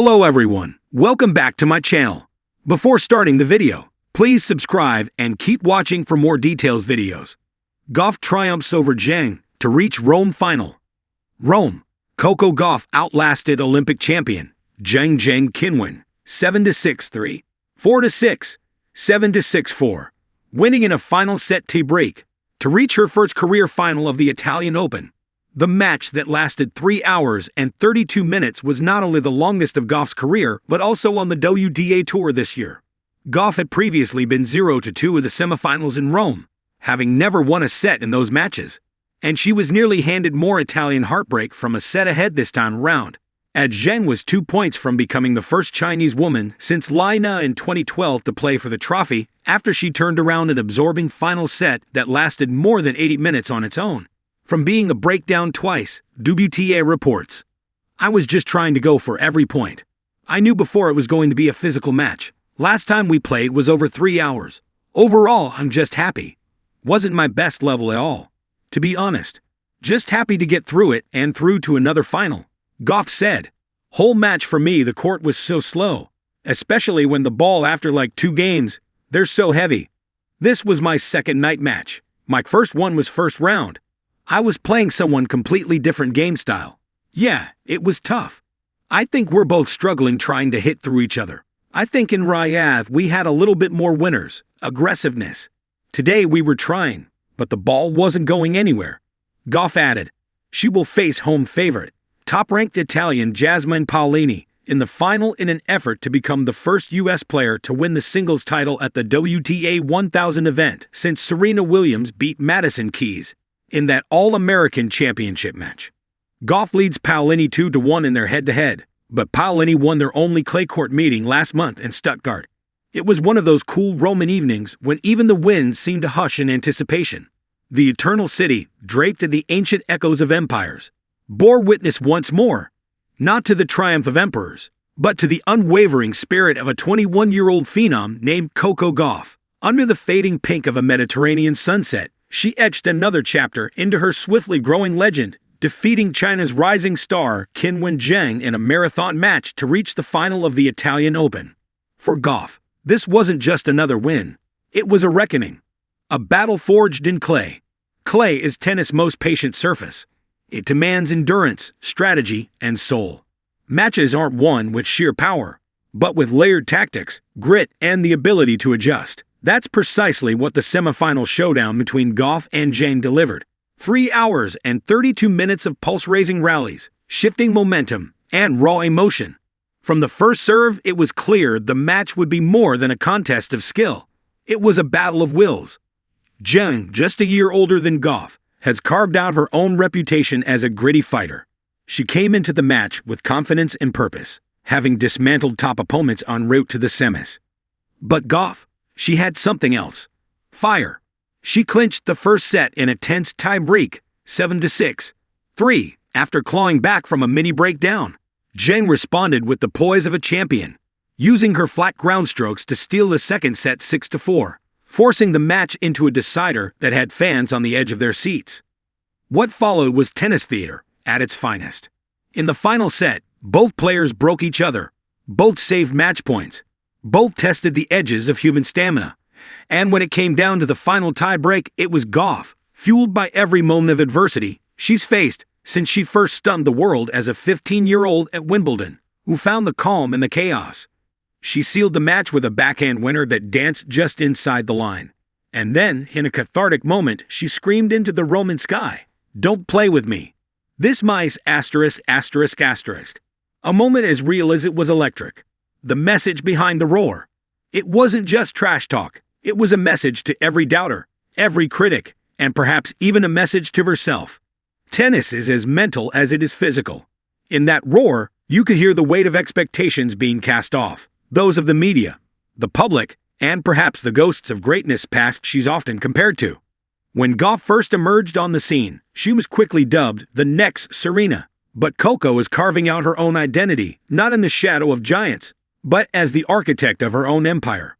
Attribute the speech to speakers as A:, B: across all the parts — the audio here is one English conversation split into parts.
A: Hello everyone, welcome back to my channel. Before starting the video, please subscribe and keep watching for more details videos. Gauff triumphs over Zheng to reach Rome final. Rome, Coco Gauff outlasted Olympic champion Zheng Zheng Qinwen 7-6-3, 4-6, 7-6-4, winning in a final set tiebreak to reach her first career final of the Italian Open. The match that lasted 3 hours and 32 minutes was not only the longest of Gauff's career, but also on the WTA Tour this year. Gauff had previously been 0-2 in the semifinals in Rome, having never won a set in those matches. And she was nearly handed more Italian heartbreak from a set ahead this time around, as Zheng was 2 points from becoming the first Chinese woman since Li Na in 2012 to play for the trophy after she turned around an absorbing final set that lasted more than 80 minutes on its own. From being a breakdown twice, WTA reports. I was just trying to go for every point. I knew before it was going to be a physical match. Last time we played was over 3 hours. Overall, I'm just happy. Wasn't my best level at all, to be honest. Just happy to get through it and through to another final. Gauff said. Whole match for me, the court was so slow, especially when the ball after like 2 games, they're so heavy. This was my second night match. My first one was first round. I was playing someone completely different game style. Yeah, it was tough. I think we're both struggling trying to hit through each other. I think in Riyadh we had a little bit more winners, aggressiveness. Today we were trying, but the ball wasn't going anywhere. Gauff added, she will face home favorite, top-ranked Italian Jasmine Paolini, in the final in an effort to become the first U.S. player to win the singles title at the WTA 1000 event since Serena Williams beat Madison Keys in that All-American Championship match. Gauff leads Paolini 2-1 in their head-to-head, but Paolini won their only clay court meeting last month in Stuttgart. It was one of those cool Roman evenings when even the winds seemed to hush in anticipation. The eternal city, draped in the ancient echoes of empires, bore witness once more, not to the triumph of emperors, but to the unwavering spirit of a 21-year-old phenom named Coco Gauff. Under the fading pink of a Mediterranean sunset, she etched another chapter into her swiftly growing legend, defeating China's rising star Qinwen Zheng in a marathon match to reach the final of the Italian Open. For Gauff, this wasn't just another win. It was a reckoning. A battle forged in clay. Clay is tennis' most patient surface. It demands endurance, strategy, and soul. Matches aren't won with sheer power, but with layered tactics, grit, and the ability to adjust. That's precisely what the semifinal showdown between Gauff and Zheng delivered. 3 hours and 32 minutes of pulse-raising rallies, shifting momentum, and raw emotion. From the first serve, it was clear the match would be more than a contest of skill. It was a battle of wills. Zheng, just a year older than Gauff, has carved out her own reputation as a gritty fighter. She came into the match with confidence and purpose, having dismantled top opponents en route to the semis. But Gauff, she had something else. Fire. She clinched the first set in a tense tie-break, 7-6-3, after clawing back from a mini breakdown. Zheng responded with the poise of a champion, using her flat ground strokes to steal the second set 6-4, forcing the match into a decider that had fans on the edge of their seats. What followed was tennis theater at its finest. In the final set, both players broke each other, both saved match points, both tested the edges of human stamina. And when it came down to the final tie-break, it was Gauff, fueled by every moment of adversity she's faced since she first stunned the world as a 15-year-old at Wimbledon, who found the calm in the chaos. She sealed the match with a backhand winner that danced just inside the line. And then, in a cathartic moment, she screamed into the Roman sky, "Don't play with me. This mice asterisk asterisk asterisk." A moment as real as it was electric. The message behind the roar. It wasn't just trash talk. It was a message to every doubter, every critic, and perhaps even a message to herself. Tennis is as mental as it is physical. In that roar, you could hear the weight of expectations being cast off. Those of the media, the public, and perhaps the ghosts of greatness past she's often compared to. When Gauff first emerged on the scene, she was quickly dubbed the next Serena. But Coco is carving out her own identity, not in the shadow of giants, but as the architect of her own empire.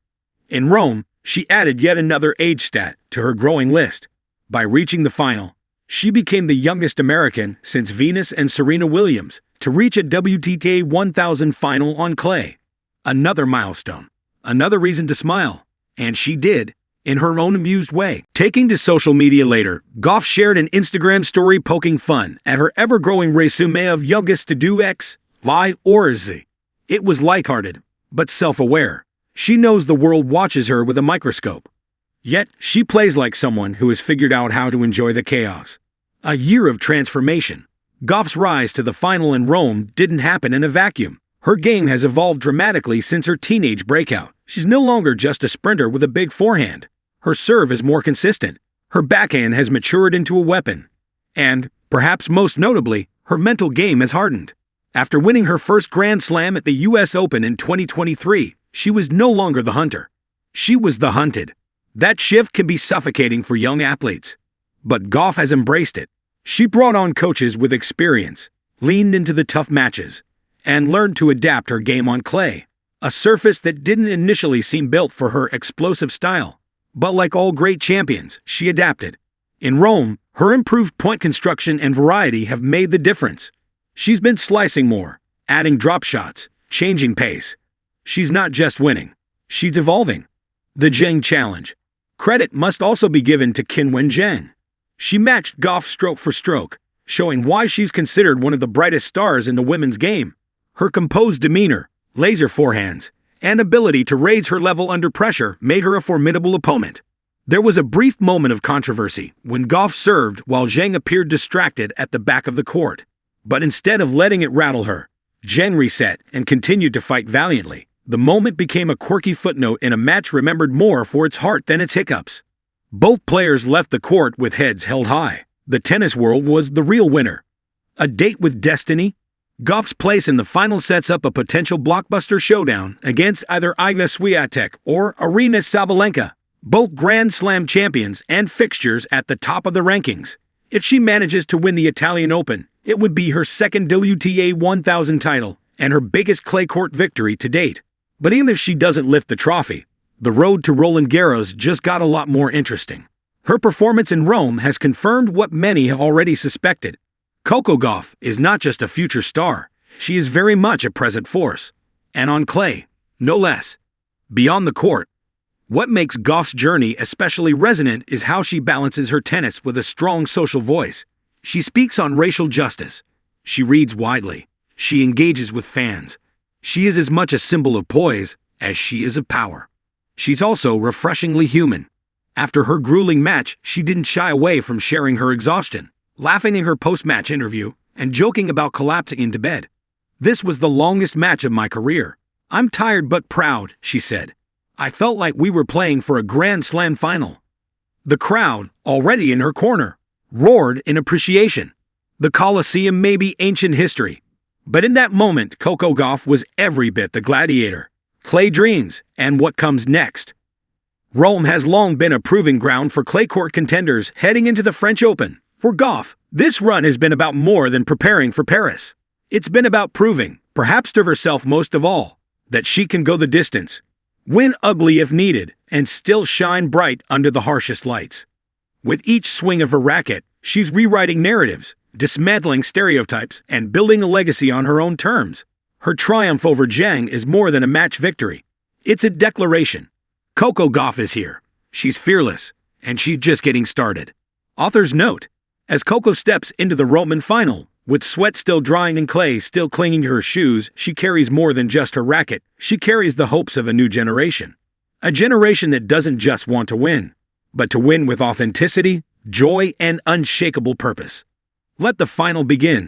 A: In Rome, she added yet another age stat to her growing list. By reaching the final, she became the youngest American since Venus and Serena Williams, to reach a WTA 1000 final on clay. Another milestone. Another reason to smile. And she did, in her own amused way. Taking to social media later, Gauff shared an Instagram story poking fun at her ever-growing resume of youngest to do X, Y, or Z. It was lighthearted, but self-aware. She knows the world watches her with a microscope. Yet, she plays like someone who has figured out how to enjoy the chaos. A year of transformation. Gauff's rise to the final in Rome didn't happen in a vacuum. Her game has evolved dramatically since her teenage breakout. She's no longer just a sprinter with a big forehand. Her serve is more consistent. Her backhand has matured into a weapon. And, perhaps most notably, her mental game has hardened. After winning her first Grand Slam at the US Open in 2023, she was no longer the hunter. She was the hunted. That shift can be suffocating for young athletes. But Gauff has embraced it. She brought on coaches with experience, leaned into the tough matches, and learned to adapt her game on clay, a surface that didn't initially seem built for her explosive style. But like all great champions, she adapted. In Rome, her improved point construction and variety have made the difference. She's been slicing more, adding drop shots, changing pace. She's not just winning, she's evolving. The Zheng Challenge. Credit must also be given to Qinwen Zheng. She matched Gauff stroke for stroke, showing why she's considered one of the brightest stars in the women's game. Her composed demeanor, laser forehands, and ability to raise her level under pressure made her a formidable opponent. There was a brief moment of controversy when Gauff served while Zheng appeared distracted at the back of the court. But instead of letting it rattle her, Zheng reset and continued to fight valiantly. The moment became a quirky footnote in a match remembered more for its heart than its hiccups. Both players left the court with heads held high. The tennis world was the real winner. A date with destiny? Gauff's place in the final sets up a potential blockbuster showdown against either Iga Swiatek or Aryna Sabalenka, both Grand Slam champions and fixtures at the top of the rankings. If she manages to win the Italian Open, it would be her second WTA 1000 title and her biggest clay court victory to date. But even if she doesn't lift the trophy, the road to Roland Garros just got a lot more interesting. Her performance in Rome has confirmed what many have already suspected. Coco Gauff is not just a future star, she is very much a present force. And on clay, no less. Beyond the court, what makes Gauff's journey especially resonant is how she balances her tennis with a strong social voice. She speaks on racial justice. She reads widely. She engages with fans. She is as much a symbol of poise as she is of power. She's also refreshingly human. After her grueling match, she didn't shy away from sharing her exhaustion, laughing in her post-match interview and joking about collapsing into bed. "This was the longest match of my career. I'm tired but proud," she said. "I felt like we were playing for a Grand Slam final." The crowd, already in her corner, roared in appreciation. The Colosseum may be ancient history, but in that moment, Coco Gauff was every bit the gladiator. Clay dreams, and what comes next. Rome has long been a proving ground for clay court contenders heading into the French Open. For Gauff, this run has been about more than preparing for Paris. It's been about proving, perhaps to herself most of all, that she can go the distance, win ugly if needed, and still shine bright under the harshest lights. With each swing of her racket, she's rewriting narratives, dismantling stereotypes, and building a legacy on her own terms. Her triumph over Zheng is more than a match victory. It's a declaration. Coco Gauff is here. She's fearless, and she's just getting started. Author's note: as Coco steps into the Roman final, with sweat still drying and clay still clinging to her shoes, she carries more than just her racket. She carries the hopes of a new generation. A generation that doesn't just want to win, but to win with authenticity, joy, and unshakable purpose. Let the final begin.